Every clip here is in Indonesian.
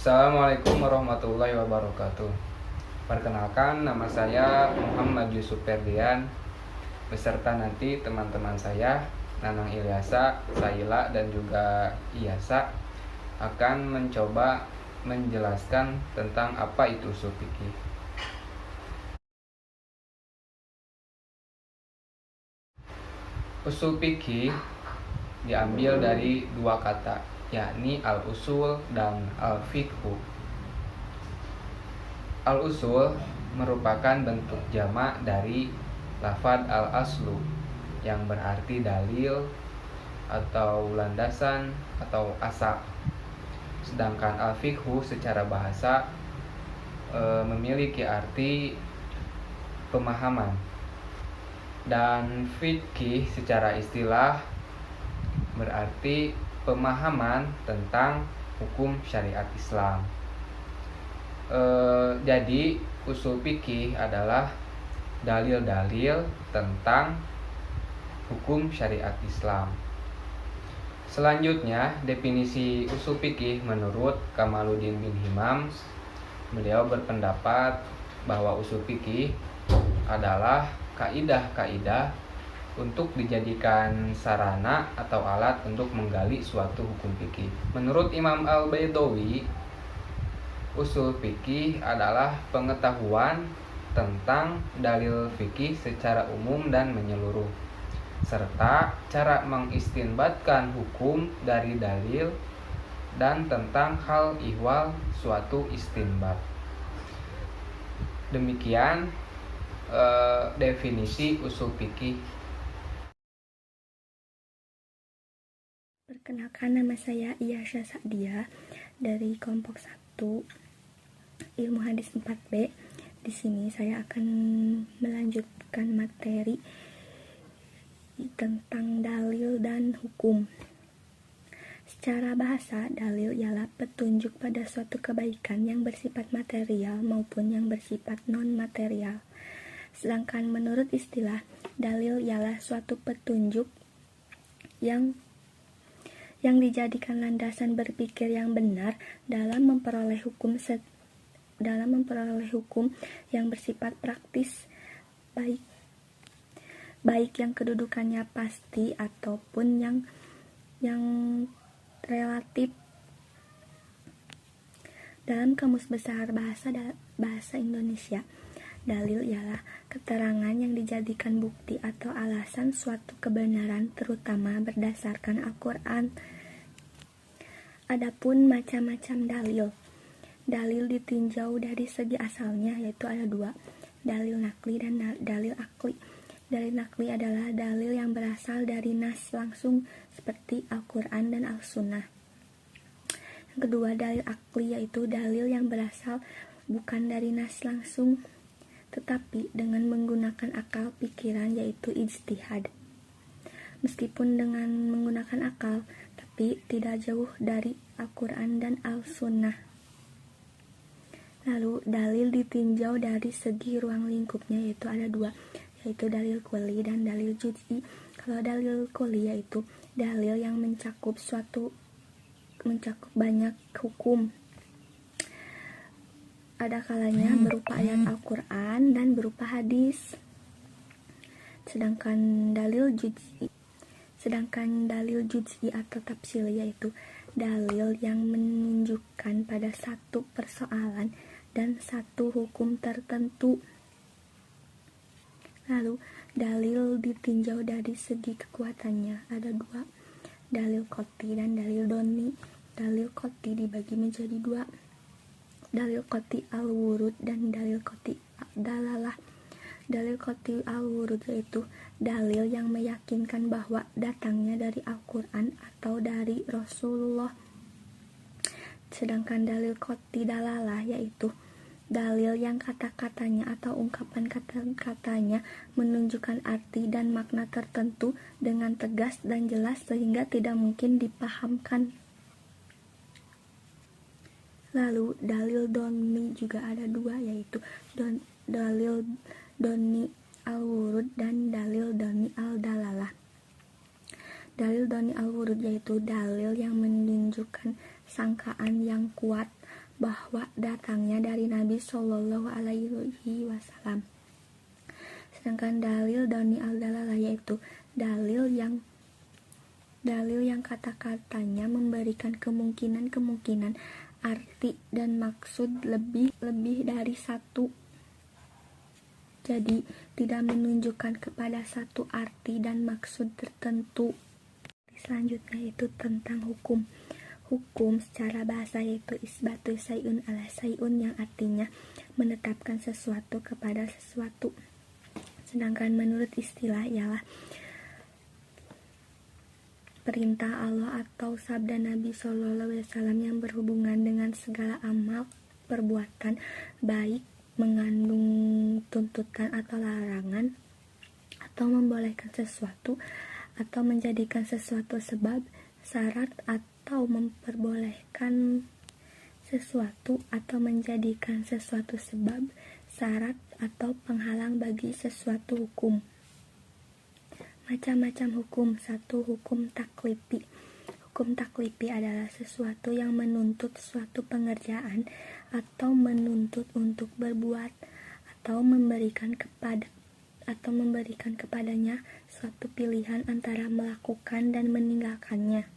Assalamualaikum warahmatullahi wabarakatuh. Perkenalkan, nama saya Muhammad Yusuf Ferdian, beserta nanti teman-teman saya Nanang Ilyasa, Saila, dan juga Iyasa akan mencoba menjelaskan tentang apa itu usul fikih. Usul fikih diambil dari dua kata, yakni al-usul dan al-fiqhu. Al-usul merupakan bentuk jamak dari lafadz al-aslu yang berarti dalil atau landasan atau asal. Sedangkan al-fiqhu secara bahasa memiliki arti pemahaman. Dan fikih secara istilah berarti pemahaman tentang hukum syariat Islam. Jadi usul fikih adalah dalil-dalil tentang hukum syariat Islam. Selanjutnya, definisi usul fikih menurut Kamaluddin bin Himam, beliau berpendapat bahwa usul fikih adalah kaidah-kaidah untuk dijadikan sarana atau alat untuk menggali suatu hukum fikih. Menurut Imam Al-Baydawi, usul fikih adalah pengetahuan tentang dalil fikih secara umum dan menyeluruh, serta cara mengistinbatkan hukum dari dalil dan tentang hal ihwal suatu istinbat. Demikian definisi usul fikih. Perkenalkan, nama saya Iyasa Sa'dia dari kelompok 1 Ilmu Hadis 4B. Di sini saya akan melanjutkan materi tentang dalil dan hukum. Secara bahasa, dalil ialah petunjuk pada suatu kebaikan yang bersifat material maupun yang bersifat non-material. Sedangkan menurut istilah, dalil ialah suatu petunjuk yang dijadikan landasan berpikir yang benar dalam memperoleh hukum yang bersifat praktis, baik yang kedudukannya pasti ataupun yang relatif. Dalam Kamus Besar Bahasa Indonesia, dalil ialah keterangan yang dijadikan bukti atau alasan suatu kebenaran, terutama berdasarkan Al-Quran. Adapun macam-macam dalil. Dalil ditinjau dari segi asalnya, yaitu ada dua, dalil nakli dan dalil akli. Dalil nakli adalah dalil yang berasal dari nas langsung seperti Al-Quran dan Al-Sunnah. Yang kedua, dalil akli, yaitu dalil yang berasal bukan dari nas langsung, tetapi dengan menggunakan akal pikiran, yaitu ijtihad. Meskipun dengan menggunakan akal, tapi tidak jauh dari Al-Quran dan Al-Sunnah. Lalu dalil ditinjau dari segi ruang lingkupnya, yaitu ada dua, yaitu dalil qoli dan dalil juz'i. Kalau dalil qoli yaitu dalil yang mencakup banyak hukum, ada kalanya berupa ayat Al-Quran dan berupa hadis. Sedangkan dalil juz'i atau tafsili yaitu dalil yang menunjukkan pada satu persoalan dan satu hukum tertentu. Lalu dalil ditinjau dari segi kekuatannya, ada dua, dalil qati dan dalil doni. Dalil qati dibagi menjadi dua, dalil qati al-wurud dan dalil qati dalalah. Dalil qati al-wurud yaitu dalil yang meyakinkan bahwa datangnya dari Al-Quran atau dari Rasulullah. Sedangkan dalil qati dalalah yaitu dalil yang kata-katanya atau ungkapan kata-katanya menunjukkan arti dan makna tertentu dengan tegas dan jelas sehingga tidak mungkin dipahamkan. Lalu dalil doni juga ada dua, yaitu dalil doni al-wurud dan dalil doni al-dalalah. Dalil doni al-wurud yaitu dalil yang menunjukkan sangkaan yang kuat bahwa datangnya dari Nabi Shallallahu Alaihi Wasallam. Sedangkan dalil doni al-dalalah yaitu dalil yang kata-katanya memberikan kemungkinan arti dan maksud lebih dari satu. Jadi tidak menunjukkan kepada satu arti dan maksud tertentu. Selanjutnya itu tentang hukum. Hukum secara bahasa yaitu isbatu sayun ala sayun, yang artinya menetapkan sesuatu kepada sesuatu. Sedangkan menurut istilah ialah perintah Allah atau sabda Nabi SAW yang berhubungan dengan segala amal perbuatan baik, mengandung tuntutan atau larangan, atau membolehkan sesuatu, atau menjadikan sesuatu sebab, syarat, atau memperbolehkan sesuatu, atau menjadikan sesuatu sebab, syarat, atau penghalang bagi sesuatu hukum. Macam-macam hukum. 1. Hukum taklifi. Hukum taklifi adalah sesuatu yang menuntut suatu pengerjaan atau menuntut untuk berbuat atau memberikan kepadanya suatu pilihan antara melakukan dan meninggalkannya.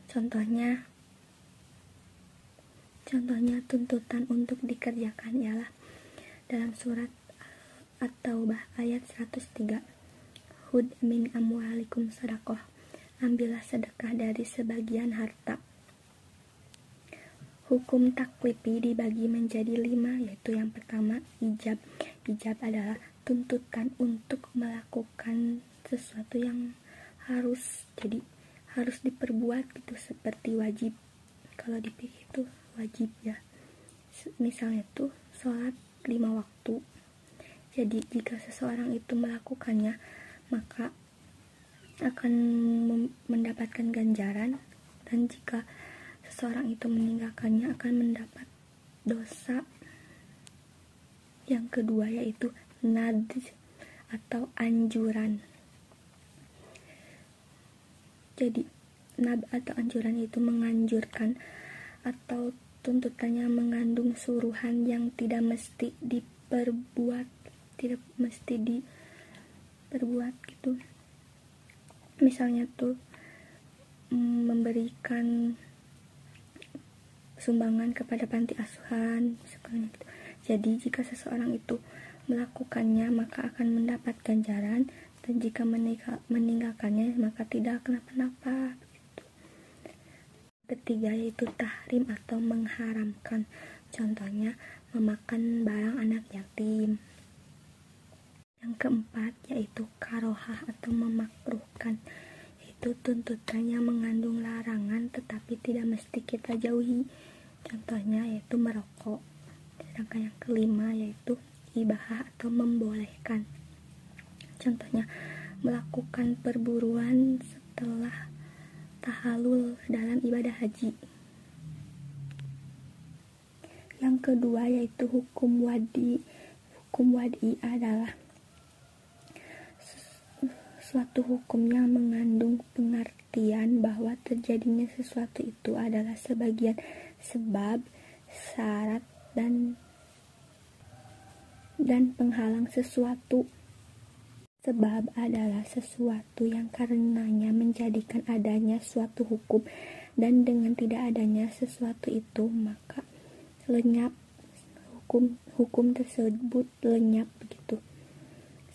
Contohnya tuntutan untuk dikerjakan ialah dalam surat At-Taubah ayat 103. Hud min amwalikum sadaqah. Ambillah sedekah dari sebagian harta. Hukum taklifi dibagi menjadi 5, yaitu yang pertama ijab. Ijab adalah tuntutan untuk melakukan sesuatu yang harus diperbuat gitu, seperti wajib. Kalau di fikih itu wajib ya. Misalnya tuh sholat 5 waktu. Jadi jika seseorang itu melakukannya, maka akan mendapatkan ganjaran, dan jika seseorang itu meninggalkannya akan mendapat dosa. Yang kedua yaitu nadj atau anjuran. Jadi nad atau anjuran itu menganjurkan atau tuntutannya mengandung suruhan yang tidak mesti diperbuat gitu. Misalnya tuh memberikan sumbangan kepada panti asuhan misalnya gitu. Jadi jika seseorang itu melakukannya maka akan mendapat ganjaran, dan jika meninggalkannya maka tidak kenapa-napa gitu. Ketiga yaitu tahrim atau mengharamkan. Contohnya memakan barang anak yatim. Yang keempat yaitu karohah atau memakruhkan, yaitu tuntutan yang mengandung larangan tetapi tidak mesti kita jauhi. Contohnya yaitu merokok. Sedangkan yang kelima yaitu ibahah atau membolehkan. Contohnya melakukan perburuan setelah tahalul dalam ibadah haji. Yang kedua yaitu hukum wadi. Hukum wadi adalah suatu hukum yang mengandung pengertian bahwa terjadinya sesuatu itu adalah sebagian sebab, syarat, dan penghalang sesuatu. Sebab adalah sesuatu yang karenanya menjadikan adanya suatu hukum, dan dengan tidak adanya sesuatu itu maka lenyap hukum tersebut, lenyap begitu.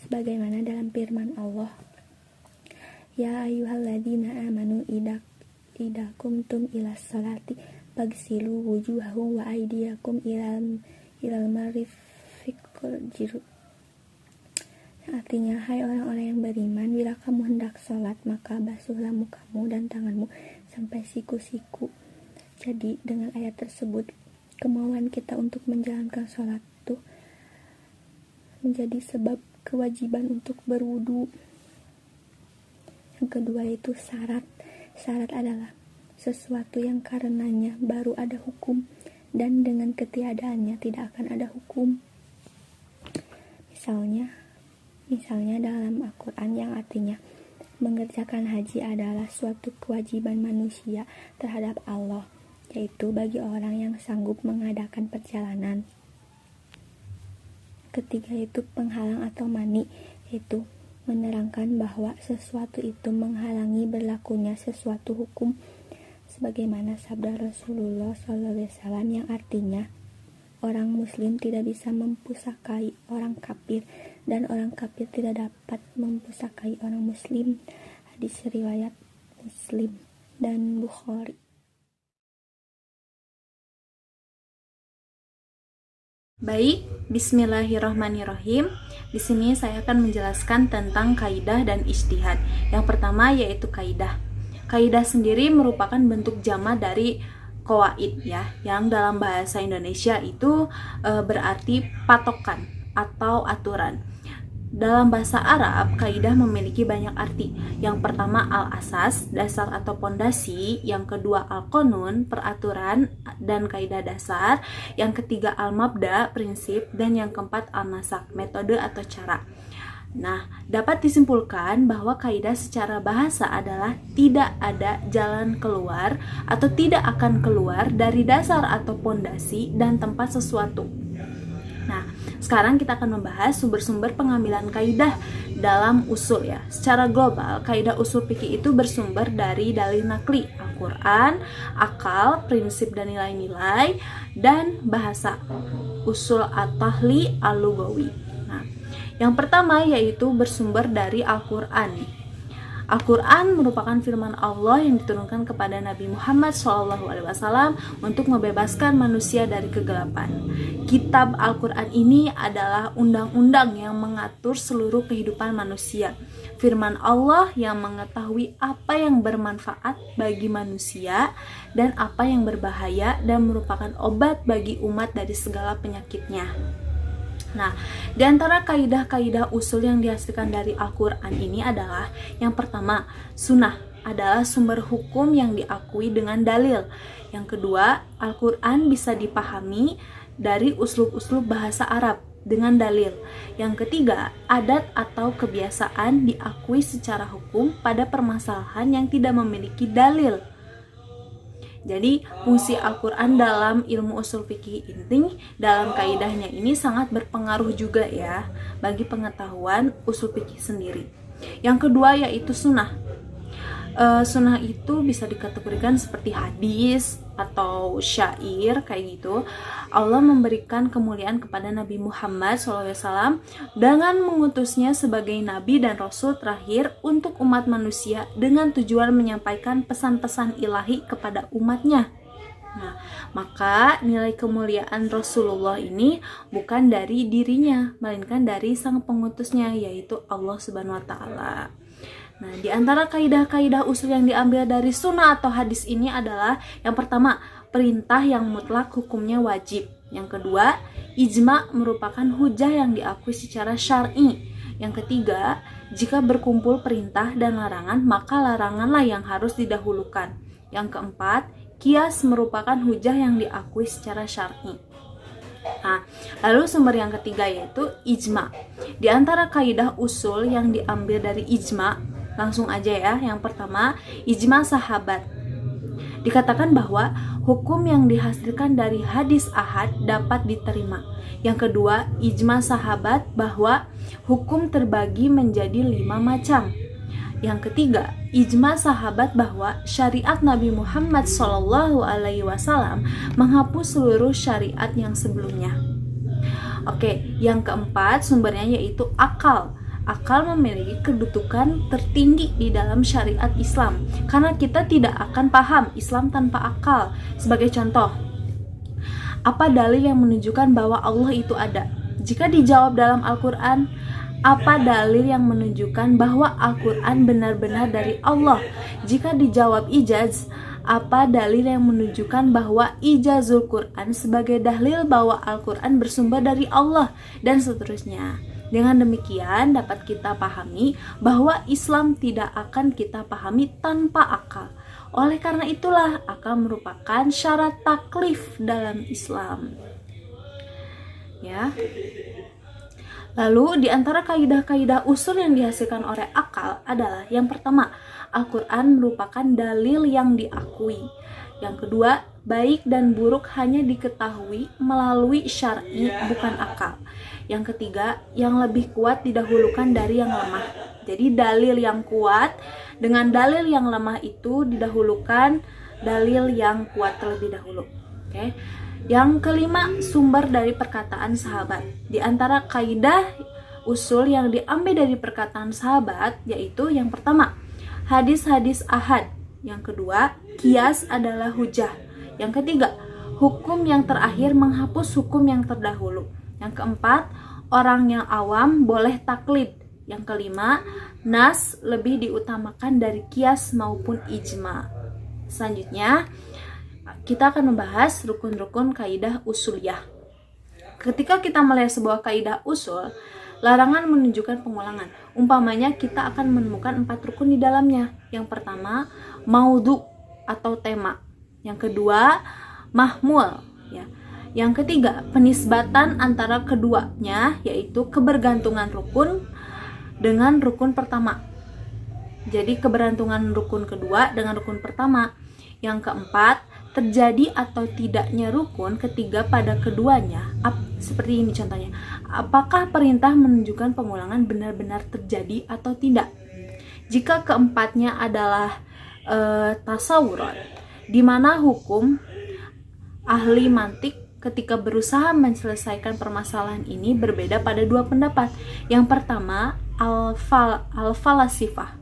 Sebagaimana dalam firman Allah, ya ayyuhalladzina amanu idza qumtum ilas salati fagsilu wujuhakum wa aydiyakum ilal marafiqil jiru. Artinya, hai orang-orang yang beriman, bila kamu hendak sholat maka basuhlah mukamu dan tanganmu sampai siku-siku. Jadi dengan ayat tersebut kemauan kita untuk menjalankan sholat itu menjadi sebab kewajiban untuk berwudu. Yang kedua itu syarat. Syarat adalah sesuatu yang karenanya baru ada hukum, dan dengan ketiadaannya tidak akan ada hukum. Misalnya dalam Al-Quran yang artinya mengerjakan haji adalah suatu kewajiban manusia terhadap Allah. yaitu bagi orang yang sanggup mengadakan perjalanan. Ketiga yaitu penghalang atau mani, yaitu menerangkan bahwa sesuatu itu menghalangi berlakunya sesuatu hukum, sebagaimana sabda Rasulullah SAW yang artinya orang muslim tidak bisa mempusakai orang kafir dan orang kafir tidak dapat mempusakai orang muslim. Hadis riwayat Muslim dan Bukhari. Baik, bismillahirrahmanirrahim. Di sini saya akan menjelaskan tentang kaidah dan ijtihad. Yang pertama yaitu kaidah. Kaidah sendiri merupakan bentuk jama dari qawaid ya, yang dalam bahasa Indonesia itu berarti patokan atau aturan. Dalam bahasa Arab, kaidah memiliki banyak arti. Yang pertama al-asas, dasar atau pondasi. Yang kedua al-qanun, peraturan dan kaidah dasar. Yang ketiga al-mabda, prinsip. Dan yang keempat al-masak, metode atau cara. Nah, dapat disimpulkan bahwa kaidah secara bahasa adalah tidak ada jalan keluar atau tidak akan keluar dari dasar atau pondasi dan tempat sesuatu. Nah, sekarang kita akan membahas sumber-sumber pengambilan kaidah dalam usul ya. Secara global, kaidah usul fikih itu bersumber dari dalil nakli, Al-Quran, akal, prinsip dan nilai-nilai, dan bahasa, usul at-tahli al-lugawi. Yang pertama yaitu bersumber dari Al-Quran. Al-Quran merupakan firman Allah yang diturunkan kepada Nabi Muhammad SAW untuk membebaskan manusia dari kegelapan. Kitab Al-Quran ini adalah undang-undang yang mengatur seluruh kehidupan manusia. Firman Allah yang mengetahui apa yang bermanfaat bagi manusia dan apa yang berbahaya dan merupakan obat bagi umat dari segala penyakitnya. Nah, di antara kaidah-kaidah usul yang dihasilkan dari Al-Quran ini adalah yang pertama, sunnah adalah sumber hukum yang diakui dengan dalil. Yang kedua, Al-Quran bisa dipahami dari uslub-uslub bahasa Arab dengan dalil. Yang ketiga, adat atau kebiasaan diakui secara hukum pada permasalahan yang tidak memiliki dalil. Jadi fungsi Al-Quran dalam ilmu usul fikih inti dalam kaidahnya ini sangat berpengaruh juga ya bagi pengetahuan usul fikih sendiri. Yang kedua yaitu sunnah. Sunnah itu bisa dikategorikan seperti hadis atau syair kayak gitu. Allah memberikan kemuliaan kepada Nabi Muhammad SAW dengan mengutusnya sebagai nabi dan rasul terakhir untuk umat manusia dengan tujuan menyampaikan pesan-pesan ilahi kepada umatnya. Nah, maka nilai kemuliaan Rasulullah ini bukan dari dirinya, melainkan dari sang pengutusnya, yaitu Allah Subhanahu wa Ta'ala. Nah, di antara kaidah-kaidah usul yang diambil dari sunnah atau hadis ini adalah yang pertama, perintah yang mutlak hukumnya wajib. Yang kedua, ijma merupakan hujah yang diakui secara syar'i. Yang ketiga, jika berkumpul perintah dan larangan, maka laranganlah yang harus didahulukan. Yang keempat, qiyas merupakan hujah yang diakui secara syar'i. Nah, lalu sumber yang ketiga yaitu ijma. Di antara kaidah usul yang diambil dari ijma, langsung aja ya. Yang pertama, ijma sahabat. Dikatakan bahwa hukum yang dihasilkan dari hadis ahad dapat diterima. Yang kedua, ijma sahabat bahwa hukum terbagi menjadi 5 macam. Yang ketiga, ijma sahabat bahwa syariat Nabi Muhammad SAW menghapus seluruh syariat yang sebelumnya. Oke, yang keempat sumbernya yaitu akal. Akal memiliki kedudukan tertinggi di dalam syariat Islam karena kita tidak akan paham Islam tanpa akal. Sebagai contoh, apa dalil yang menunjukkan bahwa Allah itu ada? Jika dijawab dalam Al-Quran, apa dalil yang menunjukkan bahwa Al-Quran benar-benar dari Allah? Jika dijawab ijaz, apa dalil yang menunjukkan bahwa ijazul Quran sebagai dalil bahwa Al-Quran bersumber dari Allah? Dan seterusnya. Dengan demikian dapat kita pahami bahwa Islam tidak akan kita pahami tanpa akal. Oleh karena itulah akal merupakan syarat taklif dalam Islam. Ya. Lalu di antara kaidah-kaidah usul yang dihasilkan oleh akal adalah yang pertama, Al-Quran merupakan dalil yang diakui. Yang kedua, baik dan buruk hanya diketahui melalui syar'i, bukan akal. Yang ketiga, yang lebih kuat didahulukan dari yang lemah. Jadi dalil yang kuat dengan dalil yang lemah itu didahulukan dalil yang kuat terlebih dahulu. Oke. Yang kelima, sumber dari perkataan sahabat. Di antara kaidah usul yang diambil dari perkataan sahabat yaitu yang pertama, hadis-hadis ahad. Yang kedua, kias adalah hujah. Yang ketiga, hukum yang terakhir menghapus hukum yang terdahulu. Yang keempat, orang yang awam boleh taklid. Yang kelima, nas lebih diutamakan dari kias maupun ijma. Selanjutnya, kita akan membahas rukun-rukun kaidah usuliyah. Ketika kita melihat sebuah kaidah usul, larangan menunjukkan pengulangan. Umpamanya kita akan menemukan 4 rukun di dalamnya. Yang pertama, maudhu atau tema. Yang kedua, mahmul, ya. Yang ketiga, penisbatan antara keduanya, yaitu kebergantungan rukun dengan rukun pertama. Jadi kebergantungan rukun kedua dengan rukun pertama. Yang keempat, terjadi atau tidaknya rukun ketiga pada keduanya. Seperti ini contohnya. Apakah perintah menunjukkan pengulangan benar-benar terjadi atau tidak? Jika keempatnya adalah tasawuran, di mana hukum ahli mantik ketika berusaha menyelesaikan permasalahan ini berbeda pada 2 pendapat. Yang pertama, al-falasifah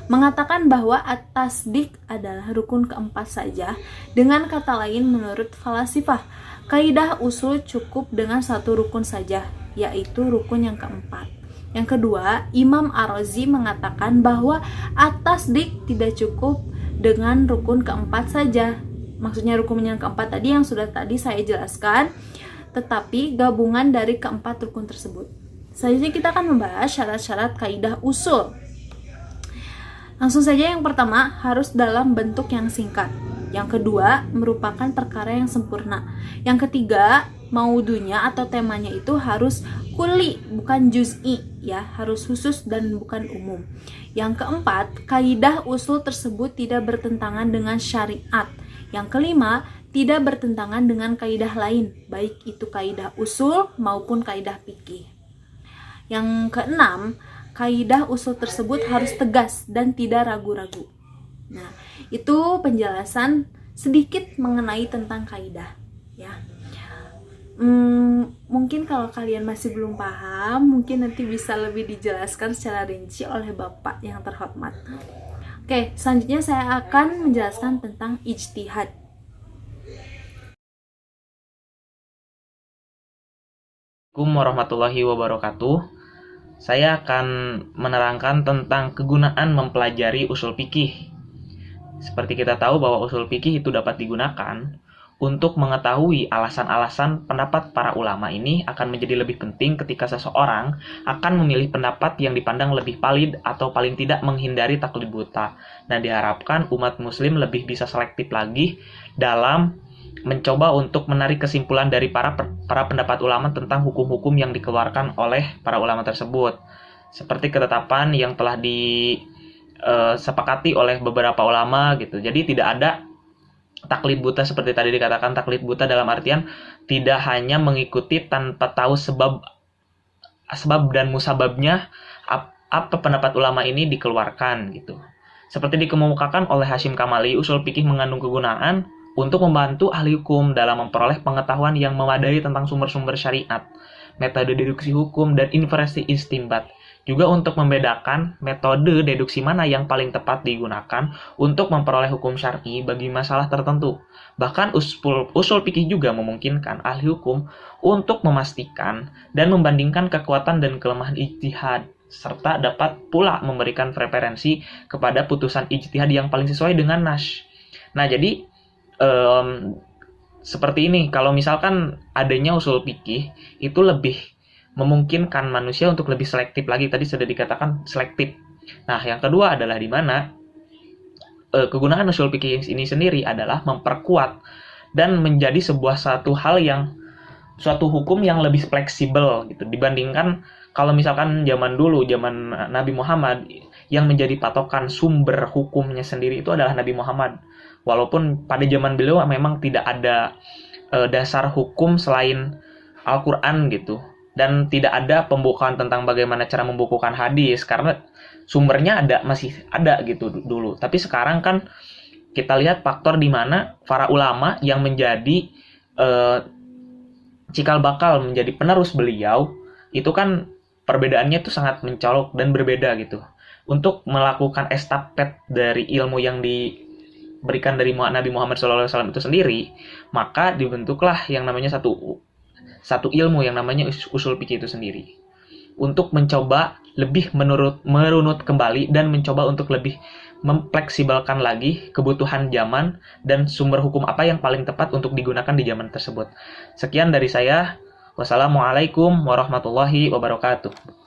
mengatakan bahwa at-tasdik adalah rukun keempat saja. Dengan kata lain, menurut falasifah, kaidah usul cukup dengan 1 rukun saja, yaitu rukun yang keempat. Yang kedua, Imam Ar-Razi mengatakan bahwa at-tasdik tidak cukup dengan rukun keempat saja. Maksudnya rukun yang keempat tadi yang sudah tadi saya jelaskan, tetapi gabungan dari keempat rukun tersebut. Selanjutnya kita akan membahas syarat-syarat kaidah usul. Langsung saja, yang pertama, harus dalam bentuk yang singkat. Yang kedua, merupakan perkara yang sempurna. Yang ketiga, maudunya atau temanya itu harus kuli, bukan juz'i, ya, harus khusus dan bukan umum. Yang keempat, kaidah usul tersebut tidak bertentangan dengan syariat. Yang kelima, tidak bertentangan dengan kaidah lain, baik itu kaidah usul maupun kaidah fikih. Yang keenam, kaidah usul tersebut harus tegas dan tidak ragu-ragu. Nah, itu penjelasan sedikit mengenai tentang kaidah, ya. Mungkin kalau kalian masih belum paham, mungkin nanti bisa lebih dijelaskan secara rinci oleh Bapak yang terhormat. Oke, selanjutnya saya akan menjelaskan tentang ijtihad. Assalamualaikum warahmatullahi wabarakatuh. Saya akan menerangkan tentang kegunaan mempelajari usul fikih. Seperti kita tahu bahwa usul fikih itu dapat digunakan untuk mengetahui alasan-alasan pendapat para ulama ini akan menjadi lebih penting ketika seseorang akan memilih pendapat yang dipandang lebih valid atau paling tidak menghindari taklid buta. Nah, diharapkan umat muslim lebih bisa selektif lagi dalam mencoba untuk menarik kesimpulan dari para pendapat ulama tentang hukum-hukum yang dikeluarkan oleh para ulama tersebut. Seperti ketetapan yang telah disepakati oleh beberapa ulama gitu. Jadi tidak ada taklid buta seperti tadi dikatakan, taklid buta dalam artian tidak hanya mengikuti tanpa tahu sebab dan musababnya apa pendapat ulama ini dikeluarkan gitu. Seperti dikemukakan oleh Hashim Kamali, usul fikih mengandung kegunaan untuk membantu ahli hukum dalam memperoleh pengetahuan yang memadai tentang sumber-sumber syariat, metode deduksi hukum, dan inferensi istinbat. Juga untuk membedakan metode deduksi mana yang paling tepat digunakan untuk memperoleh hukum syar'i bagi masalah tertentu. Bahkan usul fikih juga memungkinkan ahli hukum untuk memastikan dan membandingkan kekuatan dan kelemahan ijtihad, serta dapat pula memberikan preferensi kepada putusan ijtihad yang paling sesuai dengan nas. Nah, jadi seperti ini, kalau misalkan adanya usul fikih itu lebih memungkinkan manusia untuk lebih selektif lagi. Tadi sudah dikatakan selektif. Nah, yang kedua adalah di mana kegunaan usul fikih ini sendiri adalah memperkuat dan menjadi suatu hukum yang lebih fleksibel gitu dibandingkan kalau misalkan zaman Nabi Muhammad yang menjadi patokan sumber hukumnya sendiri itu adalah Nabi Muhammad. Walaupun pada zaman beliau memang tidak ada dasar hukum selain Al-Quran gitu, dan tidak ada pembukaan tentang bagaimana cara membukukan hadis karena sumbernya masih ada gitu dulu. Tapi sekarang kan kita lihat faktor di mana para ulama yang menjadi cikal bakal menjadi penerus beliau itu kan perbedaannya itu sangat mencolok dan berbeda gitu. Untuk melakukan estafet dari ilmu yang diberikan dari Nabi Muhammad SAW itu sendiri, maka dibentuklah yang namanya satu ilmu yang namanya usul fikih itu sendiri. Untuk mencoba lebih merunut kembali dan mencoba untuk lebih memfleksibelkan lagi kebutuhan zaman dan sumber hukum apa yang paling tepat untuk digunakan di zaman tersebut. Sekian dari saya. Wassalamualaikum warahmatullahi wabarakatuh.